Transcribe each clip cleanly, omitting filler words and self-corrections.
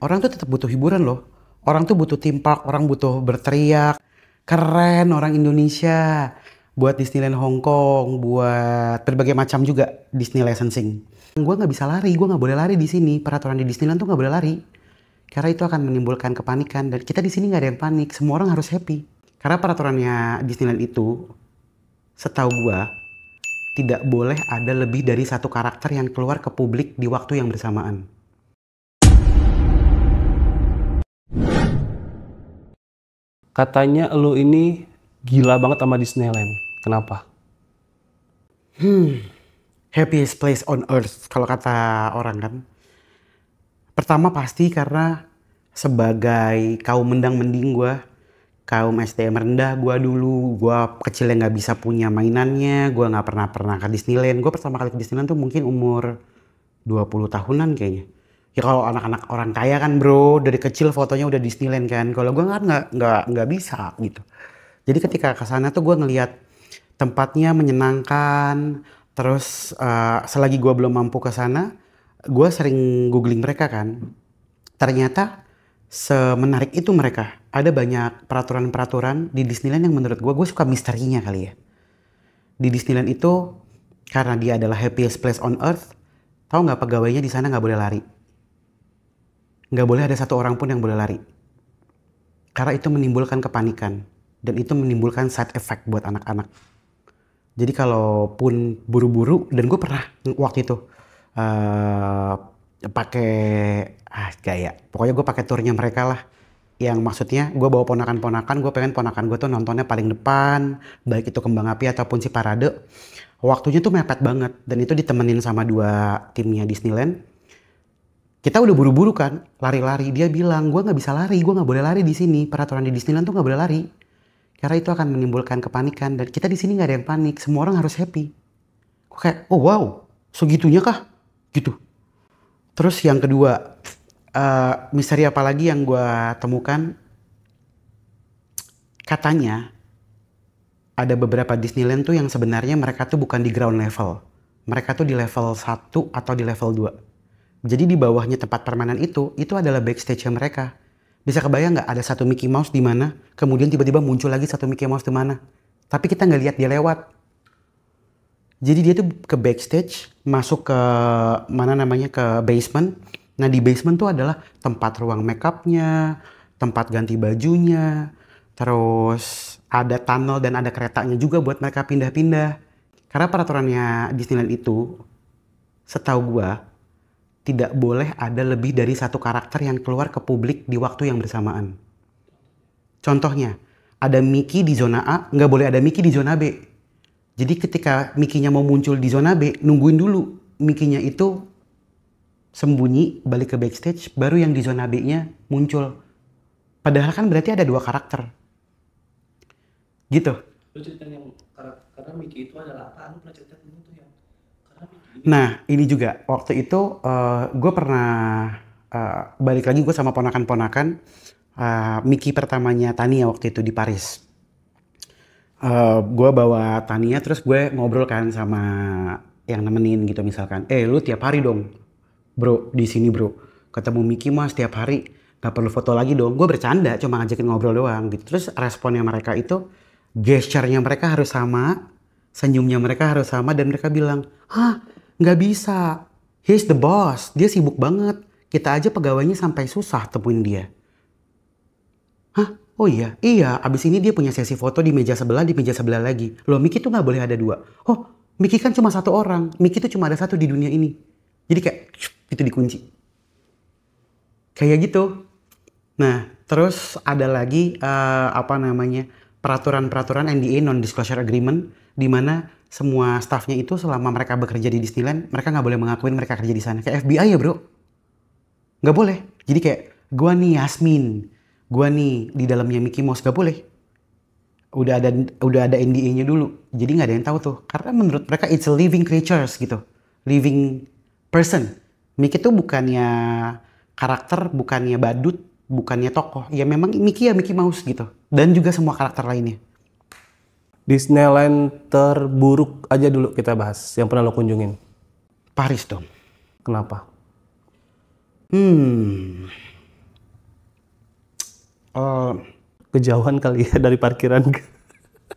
Orang tuh tetap butuh hiburan loh. Orang tuh butuh theme park, orang butuh berteriak. Keren orang Indonesia. Buat Disneyland Hong Kong, buat berbagai macam juga Disney licensing. Gue nggak bisa lari, gue nggak boleh lari di sini. Peraturan di Disneyland tuh nggak boleh lari. Karena itu akan menimbulkan kepanikan. Dan kita di sini nggak ada yang panik, semua orang harus happy. Karena peraturannya Disneyland itu, setahu gue, tidak boleh ada lebih dari satu karakter yang keluar ke publik di waktu yang bersamaan. Katanya lu ini gila banget sama Disneyland. Kenapa? Happiest place on earth kalau kata orang kan. Pertama pasti karena sebagai kaum mendang-mending gue, kaum SDM rendah gue dulu, gue kecil yang nggak bisa punya mainannya, gue nggak pernah ke Disneyland. Gue pertama kali ke Disneyland tuh mungkin umur 20 tahunan kayaknya. Ya kalau anak-anak orang kaya kan bro, dari kecil fotonya udah Disneyland kan. Kalau gue kan nggak bisa gitu. Jadi ketika ke sana tuh gue ngelihat tempatnya menyenangkan. Terus selagi gue belum mampu ke sana, gue sering googling mereka kan. Ternyata semenarik itu mereka. Ada banyak peraturan-peraturan di Disneyland yang menurut gue suka misterinya kali ya. Di Disneyland itu karena dia adalah happiest place on earth, tahu nggak pegawainya di sana nggak boleh lari. Nggak boleh ada satu orang pun yang boleh lari. Karena itu menimbulkan kepanikan dan itu menimbulkan side effect buat anak-anak. Jadi kalaupun buru-buru, dan gue pernah waktu itu pakai gaya, pokoknya gue pakai turnya mereka lah. Yang maksudnya gue bawa ponakan-ponakan, gue pengen ponakan gue tuh nontonnya paling depan, baik itu kembang api ataupun si parade. Waktunya tuh mepet banget dan itu ditemenin sama dua timnya Disneyland. Kita udah buru-buru kan, lari-lari. Dia bilang, gue nggak bisa lari, gue nggak boleh lari di sini. Peraturan di Disneyland tuh nggak boleh lari. Karena itu akan menimbulkan kepanikan dan kita di sini nggak ada yang panik, semua orang harus happy. Gue kayak, oh wow, segitunya kah? Gitu. Terus yang kedua, misteri apa lagi yang gue temukan? Katanya ada beberapa Disneyland tuh yang sebenarnya mereka tuh bukan di ground level. Mereka tuh di level 1 atau di level 2. Jadi di bawahnya tempat permainan itu adalah backstage mereka. Bisa kebayang nggak ada satu Mickey Mouse di mana, kemudian tiba-tiba muncul lagi satu Mickey Mouse di mana. Tapi kita nggak lihat dia lewat. Jadi dia tuh ke backstage, masuk ke mana namanya, ke basement. Nah di basement tuh adalah tempat ruang makeupnya, tempat ganti bajunya, terus ada tunnel dan ada keretanya juga buat mereka pindah-pindah. Karena peraturannya Disneyland itu, setahu gua, tidak boleh ada lebih dari satu karakter yang keluar ke publik di waktu yang bersamaan. Contohnya, ada Mickey di zona A, nggak boleh ada Mickey di zona B. Jadi ketika Mickey-nya mau muncul di zona B, nungguin dulu Mickey-nya itu sembunyi, balik ke backstage, baru yang di zona B-nya muncul. Padahal kan berarti ada dua karakter. Gitu. Lu cerita yang karena Mickey itu adalah apa? Lu pernah cerita tentang itu yang karena Mickey ini. Nah, ini juga waktu itu gue pernah balik lagi gue sama ponakan-ponakan Mickey pertamanya Tania waktu itu di Paris. Gue bawa Tania terus gue ngobrol kan sama yang nemenin gitu misalkan. Lu tiap hari dong bro di sini bro. Ketemu Mickey mas tiap hari. Gak perlu foto lagi dong. Gue bercanda cuma ngajakin ngobrol doang gitu. Terus responnya mereka itu gesturnya mereka harus sama. Senyumnya mereka harus sama dan mereka bilang, hah nggak bisa, he's the boss, dia sibuk banget, kita aja pegawainya sampai susah temuin dia. Hah? Oh iya, abis ini dia punya sesi foto di meja sebelah lagi. Loh Mickey tuh nggak boleh ada dua. Oh Mickey kan cuma satu orang, Mickey tuh cuma ada satu di dunia ini. Jadi kayak, itu dikunci. Kayak gitu. Nah, terus ada lagi peraturan-peraturan NDA non-disclosure agreement di mana semua staffnya itu selama mereka bekerja di Disneyland mereka nggak boleh mengakuin mereka kerja di sana. Kayak FBI ya bro, nggak boleh. Jadi kayak gua nih Yasmin, gua nih di dalamnya Mickey Mouse nggak boleh. Udah ada NDA-nya dulu. Jadi nggak ada yang tahu tuh. Karena menurut mereka it's a living creatures gitu, living person. Mickey tuh bukannya karakter, bukannya badut, bukannya tokoh. Ya memang Mickey ya Mickey Mouse gitu. Dan juga semua karakter lainnya. Disneyland terburuk aja dulu kita bahas yang pernah lo kunjungin. Paris dong. Kenapa? Eh, Kejauhan kali ya dari parkiran.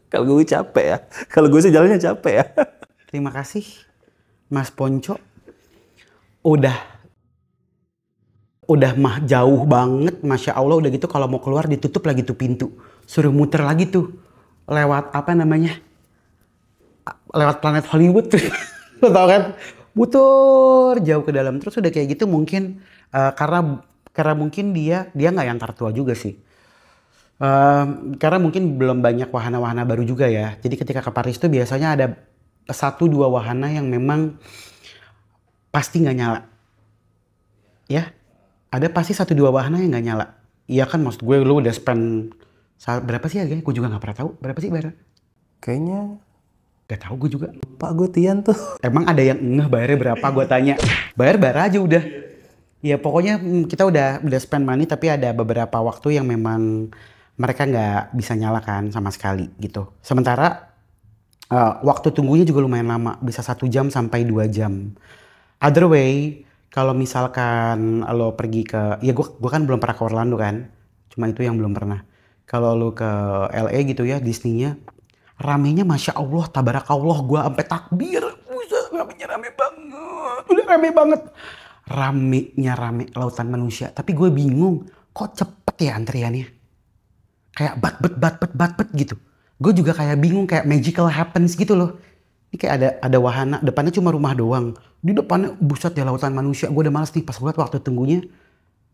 Kalau gue capek ya. Kalau gue sih jalannya capek ya. Terima kasih Mas Ponco. Udah mah jauh banget, Masya Allah. Udah gitu kalau mau keluar ditutup lagi tuh pintu. Suruh muter lagi tuh. Lewat apa namanya? Lewat planet Hollywood. Lo tau kan? Muter jauh ke dalam. Terus udah kayak gitu mungkin karena mungkin dia nggak yang tertua juga sih. Karena mungkin belum banyak wahana-wahana baru juga ya. Jadi ketika ke Paris tuh biasanya ada 1-2 wahana yang memang pasti nggak nyala. Ya, ada pasti 1-2 wahana yang nggak nyala. Iya kan, maksud gue lu udah spend berapa sih harganya? Gue juga nggak pernah tahu berapa sih bayar. Kayaknya Gak tahu gue juga. Pak gue Tian tuh. Emang ada yang ngeh bayarnya berapa? Gue tanya. Bayar aja udah. Ya pokoknya kita udah spend money, tapi ada beberapa waktu yang memang mereka nggak bisa nyalakan sama sekali gitu. Sementara waktu tunggunya juga lumayan lama, bisa 1 jam sampai 2 jam. Other way, kalau misalkan lo pergi ke, ya gue kan belum pernah ke Orlando kan, cuma itu yang belum pernah. Kalau lo ke LA gitu ya, Disney-nya, ramenya Masya Allah, tabarakallah, gue sampai takbir. Buset, ramenya rame banget, udah rame banget. Ramenya rame lautan manusia, tapi gue bingung, kok cepet ya antriannya? Kayak bat gitu. Gue juga kayak bingung, kayak magical happens gitu loh. Ini kayak ada wahana, depannya cuma rumah doang. Di depannya buset ya lautan manusia. Gue udah males nih pas gue liat waktu tunggunya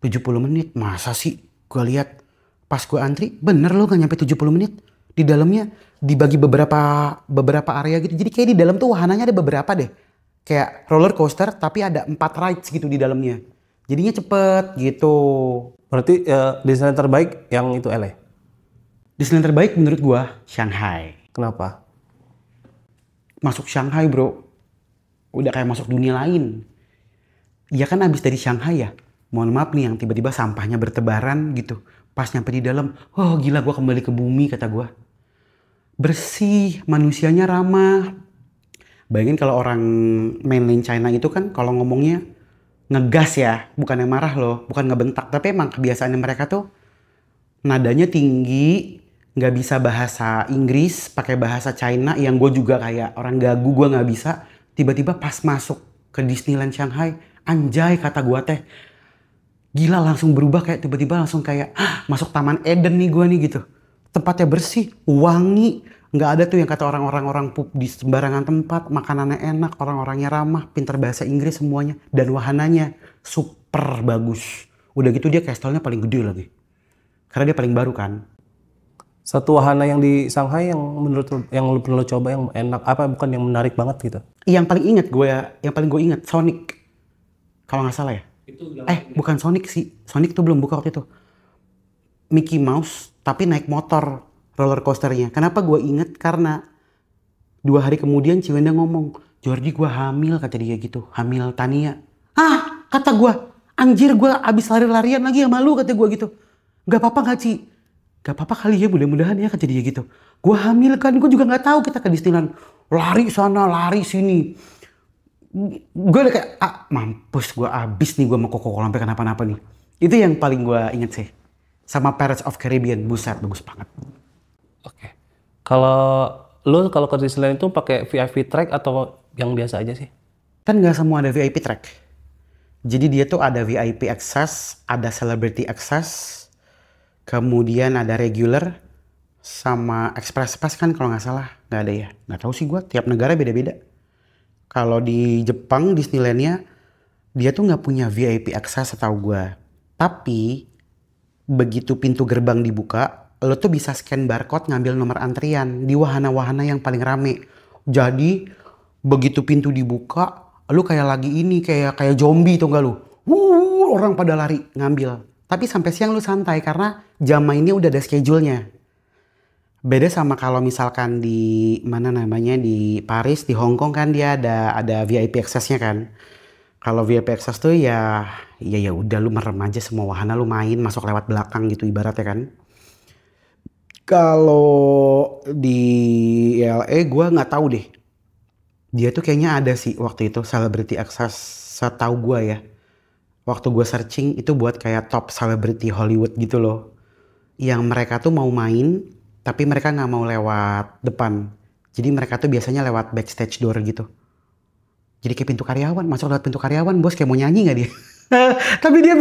70 menit. Masa sih? Gue lihat pas gue antri, bener loh gak nyampe 70 menit. Di dalamnya dibagi beberapa area gitu. Jadi kayak di dalam tuh wahananya ada beberapa deh. Kayak roller coaster tapi ada 4 rides gitu di dalamnya. Jadinya cepet gitu. Berarti desain terbaik yang itu LA. Disneyland terbaik menurut gue Shanghai. Kenapa? Masuk Shanghai bro, udah kayak masuk dunia lain. Ya kan abis dari Shanghai ya, mohon maaf nih yang tiba-tiba sampahnya bertebaran gitu. Pas nyampe di dalam, oh gila gue kembali ke bumi kata gue. Bersih, manusianya ramah. Bayangin kalau orang mainland China itu kan kalau ngomongnya ngegas ya, bukan yang marah loh, bukan ngebentak. Tapi emang kebiasaannya mereka tuh nadanya tinggi, nggak bisa bahasa Inggris, pakai bahasa China yang gue juga kayak orang gagu, gue nggak bisa. Tiba-tiba pas masuk ke Disneyland Shanghai, anjay kata gue teh, gila langsung berubah kayak tiba-tiba langsung kayak masuk Taman Eden nih gue nih gitu. Tempatnya bersih, wangi, nggak ada tuh yang kata orang pup di sembarangan tempat, makanannya enak, orang-orangnya ramah, pintar bahasa Inggris semuanya, dan wahananya super bagus. Udah gitu dia castle-nya paling gede lagi, karena dia paling baru kan. Satu wahana yang di Shanghai yang menurut yang lu perlu coba yang enak apa bukan yang menarik banget gitu? Yang paling gue inget Sonic, kalau nggak salah ya. Bukan Sonic sih, Sonic tuh belum buka waktu itu. Mickey Mouse tapi naik motor roller coasternya. Kenapa gue inget? Karena 2 hari kemudian Ciwenda ngomong, Jordi gue hamil kata dia gitu, hamil Tania. Kata gue, anjir gue abis lari-larian lagi sama lu kata gue gitu. Gak apa-apa gak Ci? Gak apa-apa kali ya, mudah-mudahan ya kata dia gitu. Gue hamil kan, gue juga gak tahu kita ke Disneyland. Lari sana, lari sini. Gue udah kayak, mampus gue abis nih gue mau Coco sampai kenapa-napa nih. Itu yang paling gue inget sih. Sama Pirates of Caribbean, buset bagus banget. Oke. Kalau ke Disneyland itu pakai VIP track atau yang biasa aja sih? Kan gak semua ada VIP track. Jadi dia tuh ada VIP access, ada celebrity access, kemudian ada regular, sama express pass kan kalau nggak salah. Nggak ada ya? Nggak tahu sih gue, tiap negara beda-beda. Kalau di Jepang, Disneyland-nya, dia tuh nggak punya VIP access setahu gue. Tapi, begitu pintu gerbang dibuka, lo tuh bisa scan barcode ngambil nomor antrian di wahana-wahana yang paling rame. Jadi, begitu pintu dibuka, lu kayak lagi ini, kayak zombie tuh gak lu? Orang pada lari ngambil. Tapi sampai siang lu santai karena jam mainnya udah ada schedule-nya. Beda sama kalau misalkan di mana namanya di Paris, di Hong Kong kan dia ada VIP access-nya kan. Kalau VIP access tuh ya udah lu merem aja semua wahana, lu main masuk lewat belakang gitu ibaratnya kan. Kalau di LA gue nggak tahu deh. Dia tuh kayaknya ada sih waktu itu celebrity access setahu gue ya. Waktu gue searching itu buat kayak top celebrity Hollywood gitu loh. yang mereka tuh mau main, tapi mereka nggak mau lewat depan. Jadi mereka tuh biasanya lewat backstage door gitu. Jadi kayak pintu karyawan, masuk lewat pintu karyawan, bos kayak mau nyanyi nggak dia? Tapi dia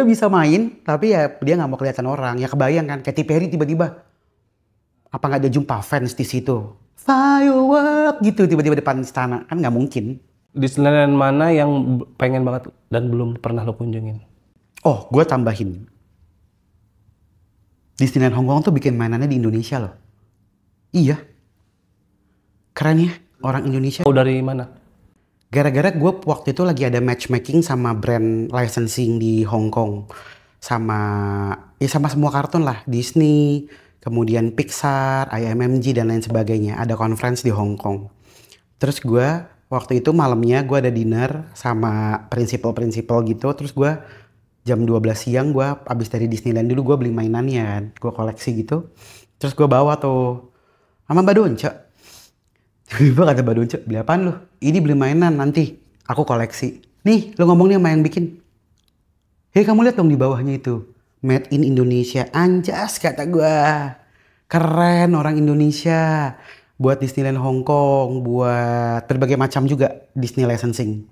bisa main, tapi ya dia nggak mau kelihatan orang. Ya kebayang kan, Katy Perry tiba-tiba, apa nggak ada jumpa fans di situ? Firework gitu tiba-tiba depan istana, kan nggak mungkin. Disneyland mana yang pengen banget dan belum pernah lo kunjungin? Oh, gue tambahin. Disneyland Hong Kong tuh bikin mainannya di Indonesia loh. Iya. Keren ya, orang Indonesia. Oh, dari mana? Gara-gara gue waktu itu lagi ada matchmaking sama brand licensing di Hong Kong. Sama semua kartun lah. Disney, kemudian Pixar, IMMG, dan lain sebagainya. Ada conference di Hong Kong. Terus gue waktu itu malamnya gue ada dinner sama prinsipal gitu. Terus gue jam 12 siang gue abis dari Disneyland dulu gue beli mainannya. Gue koleksi gitu. Terus gue bawa tuh sama Mbak Donca. Tiba-tiba kata Mbak Donca, beli apaan lu? Ini beli mainan nanti. Aku koleksi. Nih lu ngomong nih sama yang bikin. Hei kamu lihat dong di bawahnya itu. Made in Indonesia. Anjas kata gue. Keren orang Indonesia. Buat Disneyland Hong Kong. Buat berbagai macam juga Disney licensing.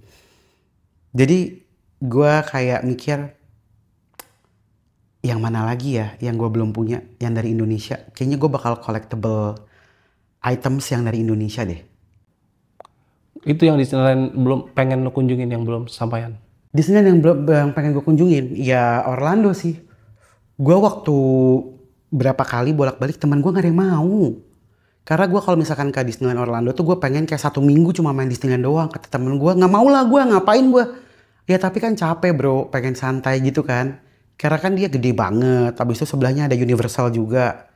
Jadi gue kayak mikir. Yang mana lagi ya yang gue belum punya. Yang dari Indonesia. Kayaknya gue bakal collectible items yang dari Indonesia deh. Itu yang Disneyland belum pengen lo kunjungin yang belum sampaian. Disneyland yang pengen gue kunjungin ya Orlando sih. Gue waktu berapa kali bolak-balik teman gue gak ada yang mau. Karena gue kalau misalkan ke Disneyland Orlando tuh gue pengen kayak 1 minggu cuma main Disneyland doang. Kata temen gue gak mau lah gue ngapain gue. Ya tapi kan capek bro, pengen santai gitu kan. Karena kan dia gede banget, habis itu sebelahnya ada Universal juga.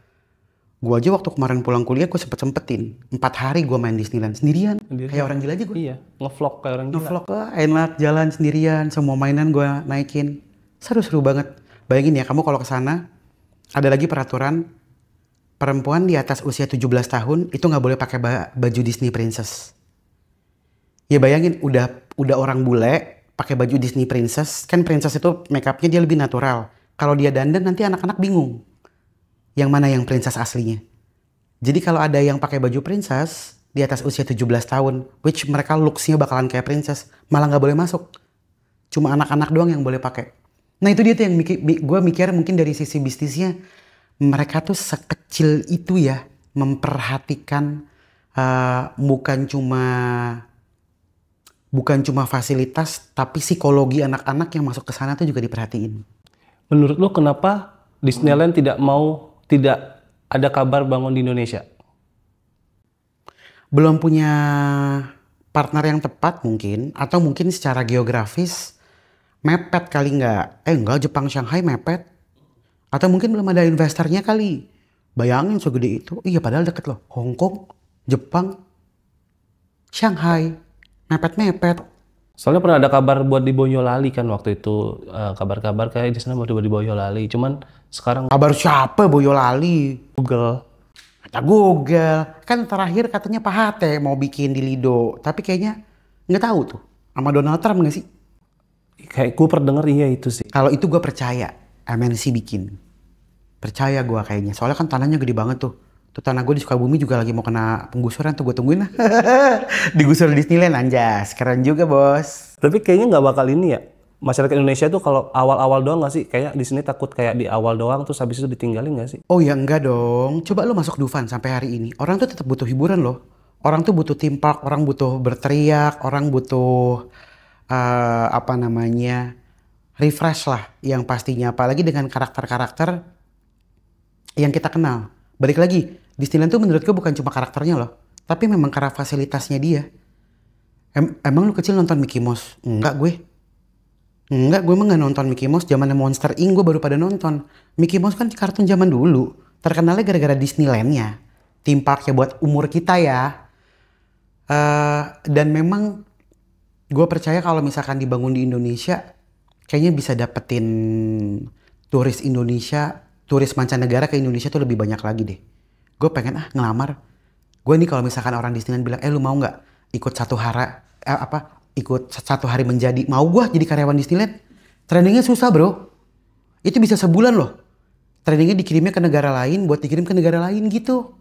Gue aja waktu kemarin pulang kuliah gue sempet-sempetin 4 hari gue main Disneyland sendirian. Kayak orang gila aja gue. Iya, ngevlog kayak orang gila. Ngevlog lah, enak jalan sendirian, semua mainan gue naikin. Seru-seru banget. Bayangin ya kamu kalau kesana ada lagi peraturan perempuan di atas usia 17 tahun itu nggak boleh pakai baju Disney Princess. Ya bayangin udah orang bule pakai baju Disney Princess, kan Princess itu makeupnya dia lebih natural. Kalau dia dandan nanti anak-anak bingung. Yang mana yang princess aslinya. Jadi kalau ada yang pakai baju princess di atas usia 17 tahun, which mereka looks-nya bakalan kayak princess, malah nggak boleh masuk. Cuma anak-anak doang yang boleh pakai. Nah itu dia tuh yang gue mikir mungkin dari sisi bisnisnya, mereka tuh sekecil itu ya memperhatikan bukan cuma fasilitas, tapi psikologi anak-anak yang masuk ke sana tuh juga diperhatiin. Menurut lo kenapa Disneyland tidak ada kabar bangun di Indonesia? Belum punya partner yang tepat mungkin, atau mungkin secara geografis mepet kali nggak. Enggak, Jepang Shanghai mepet. Atau mungkin belum ada investornya kali. Bayangin segede itu, iya padahal deket loh. Hong Kong, Jepang, Shanghai, mepet-mepet. Soalnya pernah ada kabar buat di Boyolali kan waktu itu, kabar-kabar kayak di sana mau di Boyolali. Cuman sekarang Kabar siapa Boyolali? Google. Kata Google. Kan terakhir katanya Pak HT mau bikin di Lido. Tapi kayaknya nggak tahu tuh. Sama Donald Trump nggak sih? Kayak gue pernah denger iya itu sih. Kalau itu gue percaya. MNC bikin. Percaya gue kayaknya. Soalnya kan tanahnya gede banget tuh. Tuh tanah gue di Sukabumi juga lagi mau kena penggusuran tuh, gue tungguin lah. Digusur Disneyland anjas. Keren juga bos. Tapi kayaknya nggak bakal ini ya. Masyarakat Indonesia tuh kalau awal-awal doang nggak sih? Kayak di sini takut kayak di awal doang terus habis itu ditinggalin nggak sih? Oh ya enggak dong. Coba lo masuk Dufan sampai hari ini. Orang tuh tetap butuh hiburan loh. Orang tuh butuh theme park, orang butuh berteriak, orang butuh refresh lah yang pastinya. Apalagi dengan karakter-karakter yang kita kenal. Balik lagi, Disneyland tuh menurut gue bukan cuma karakternya loh, tapi memang karena fasilitasnya dia. Emang lu kecil nonton Mickey Mouse? Enggak gue emang gak nonton Mickey Mouse. Zamannya Monster Inc. gue baru pada nonton. Mickey Mouse kan kartun zaman dulu. Terkenalnya gara-gara Disneyland-nya. Theme parknya buat umur kita ya. Dan memang gue percaya kalau misalkan dibangun di Indonesia, kayaknya bisa dapetin turis Indonesia, turis mancanegara ke Indonesia tuh lebih banyak lagi deh. Gue pengen ngelamar. Gue nih kalau misalkan orang Disneyland bilang, lu mau nggak ikut ikut 1 hari menjadi, mau gue jadi karyawan Disneyland. Trainingnya susah bro. Itu bisa sebulan loh. Trainingnya dikirimnya ke negara lain buat dikirim ke negara lain gitu.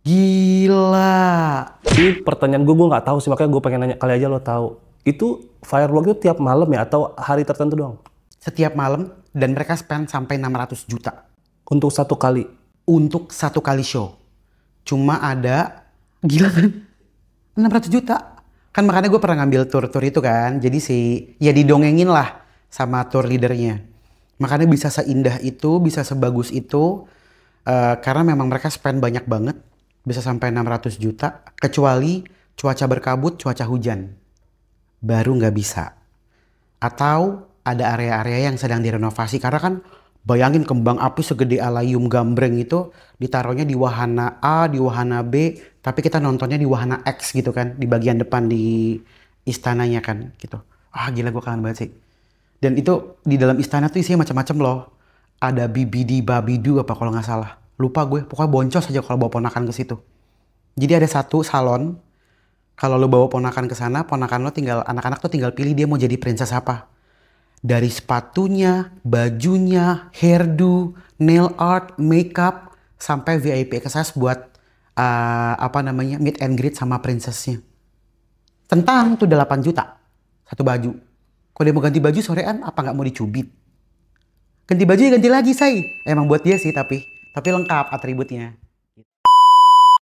Gila. Ini pertanyaan gue nggak tahu sih, makanya gue pengen nanya, kali aja lo tahu. Itu firework itu tiap malam ya atau hari tertentu doang? Setiap malam dan mereka spend sampai 600 juta. Untuk satu kali? Untuk satu kali show. Cuma ada, gila kan? 600 juta. Kan makanya gue pernah ngambil tour-tour itu kan. Jadi ya didongengin lah sama tour leadernya. Makanya bisa seindah itu, bisa sebagus itu. Karena memang mereka spend banyak banget. Bisa sampai 600 juta. Kecuali cuaca berkabut, cuaca hujan. Baru nggak bisa. Atau ada area-area yang sedang direnovasi. Karena kan bayangin kembang api segede Alayum Gambreng itu ditaruhnya di wahana A, di wahana B. Tapi kita nontonnya di wahana X gitu kan. Di bagian depan di istananya kan gitu. Gila gue kangen banget sih. Dan itu di dalam istana tuh isinya macam-macam loh. Ada Bibidi Babidu apa kalau nggak salah. Lupa gue, pokoknya boncos aja kalau bawa ponakan ke situ. Jadi ada satu salon, kalau lo bawa ponakan ke sana, ponakan lo anak-anak tuh tinggal pilih dia mau jadi princess apa. Dari sepatunya, bajunya, hairdo, nail art, makeup, sampai VIP access buat meet and greet sama princessnya. Tentang tuh 8 juta satu baju. Kalau dia mau ganti baju sorean, apa nggak mau dicubit? Ganti baju ya ganti lagi, say. Emang buat dia sih tapi lengkap atributnya.